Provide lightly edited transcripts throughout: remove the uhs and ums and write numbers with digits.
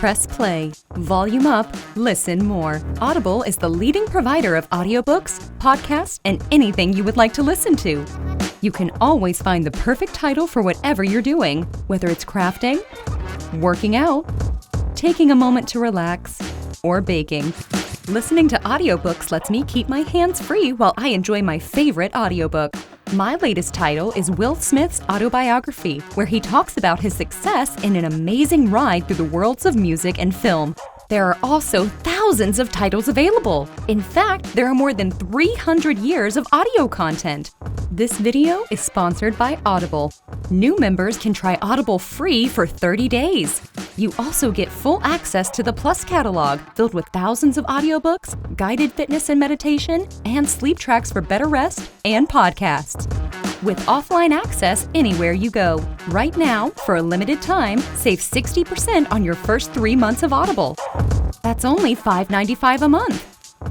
Press play, volume up, listen more. Audible is the leading provider of audiobooks, podcasts, and anything you would like to listen to. You can always find the perfect title for whatever you're doing, whether it's crafting, working out, taking a moment to relax, or baking. Listening to audiobooks lets me keep my hands free while I enjoy my favorite audiobook. My latest title is Will Smith's autobiography, where he talks about his success in an amazing ride through the worlds of music and film. There are also thousands of titles available. In fact, there are more than 300 years of audio content. This video is sponsored by Audible. New members can try Audible free for 30 days. You also get full access to the Plus catalog, filled with thousands of audiobooks, guided fitness and meditation, and sleep tracks for better rest and podcasts. With offline access anywhere you go. Right now, for a limited time, save 60% on your first 3 months of Audible. That's only $5.95 a month.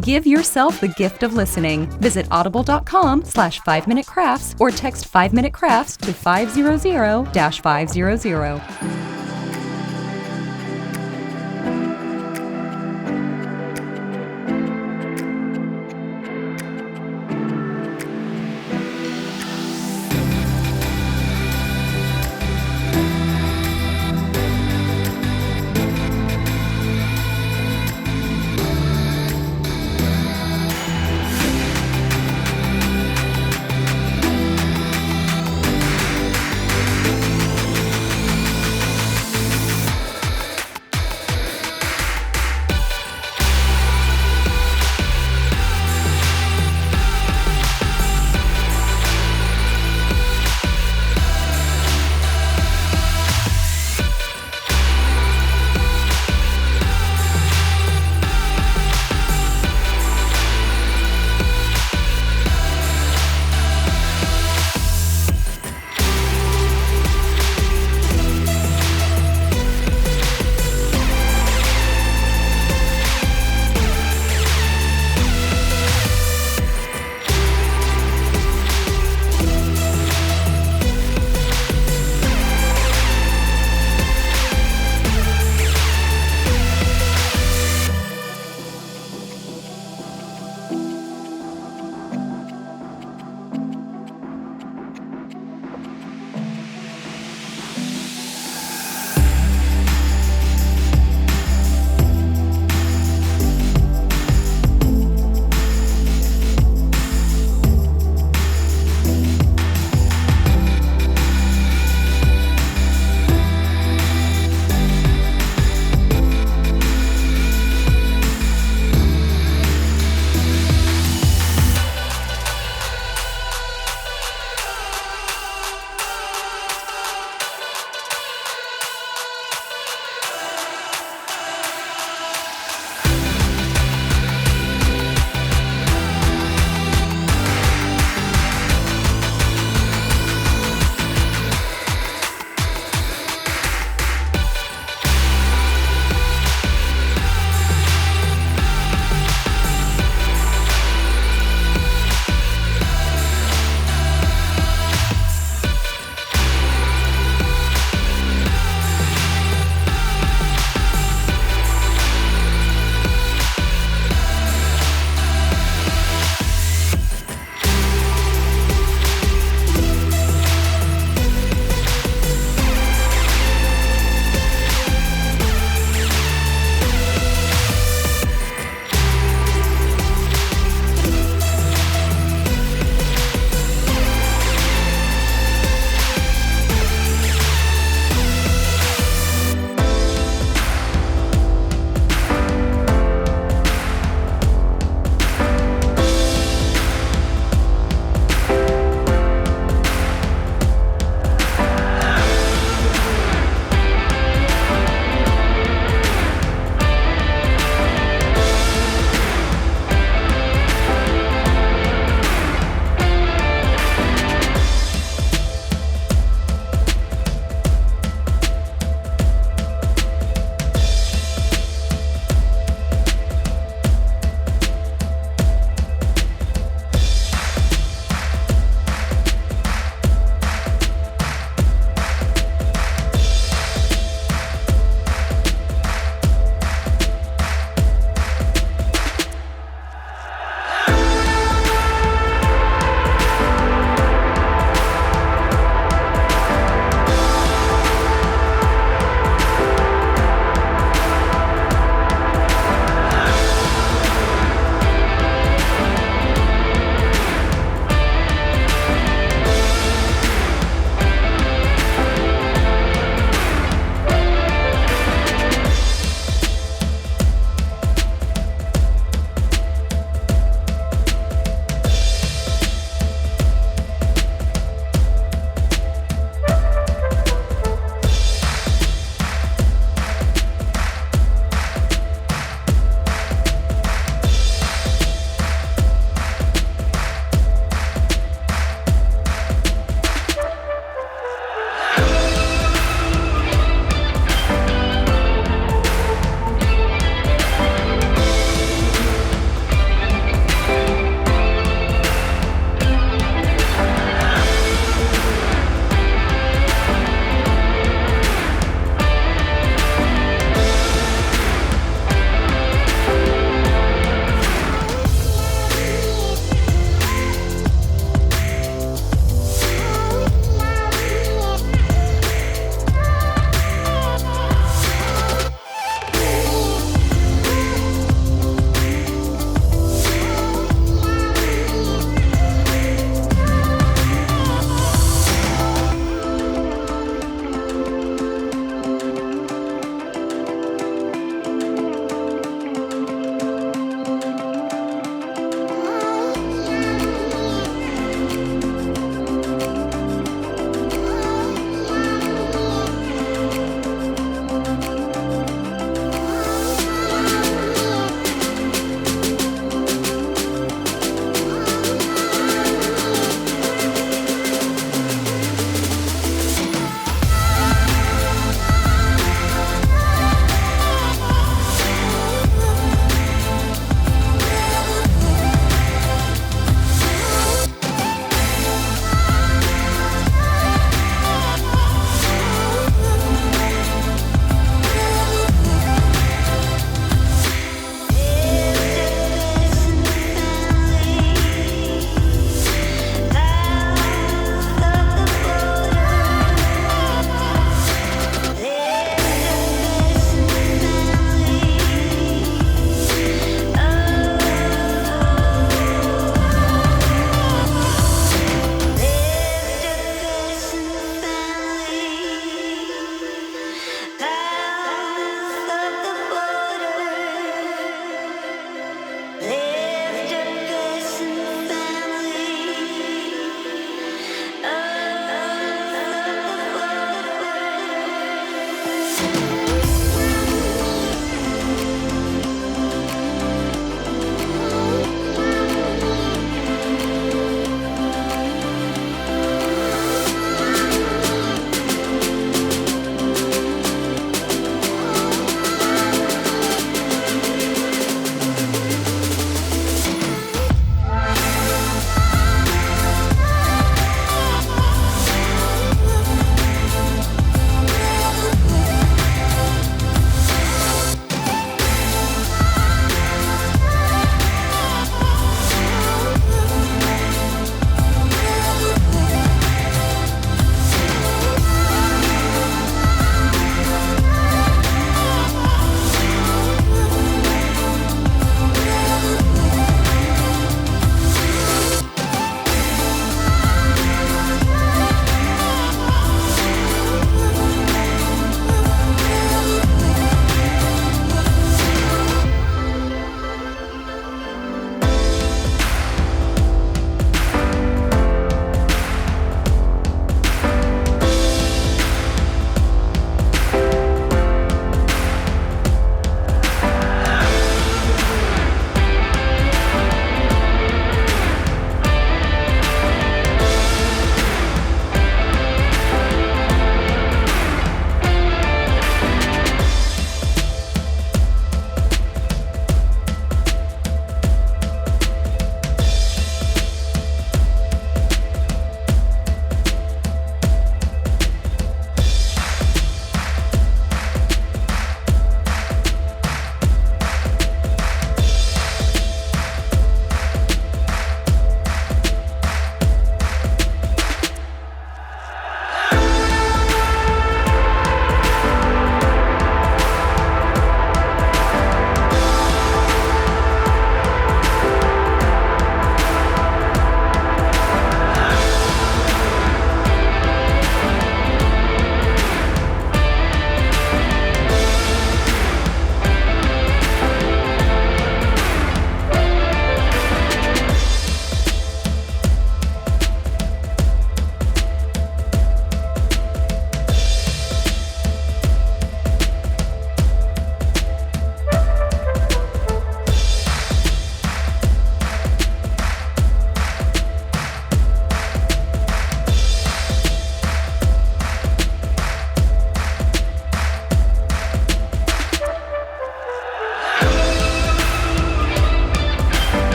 Give yourself the gift of listening. Visit audible.com/5minutecrafts or text 5-Minute Crafts to 500-500.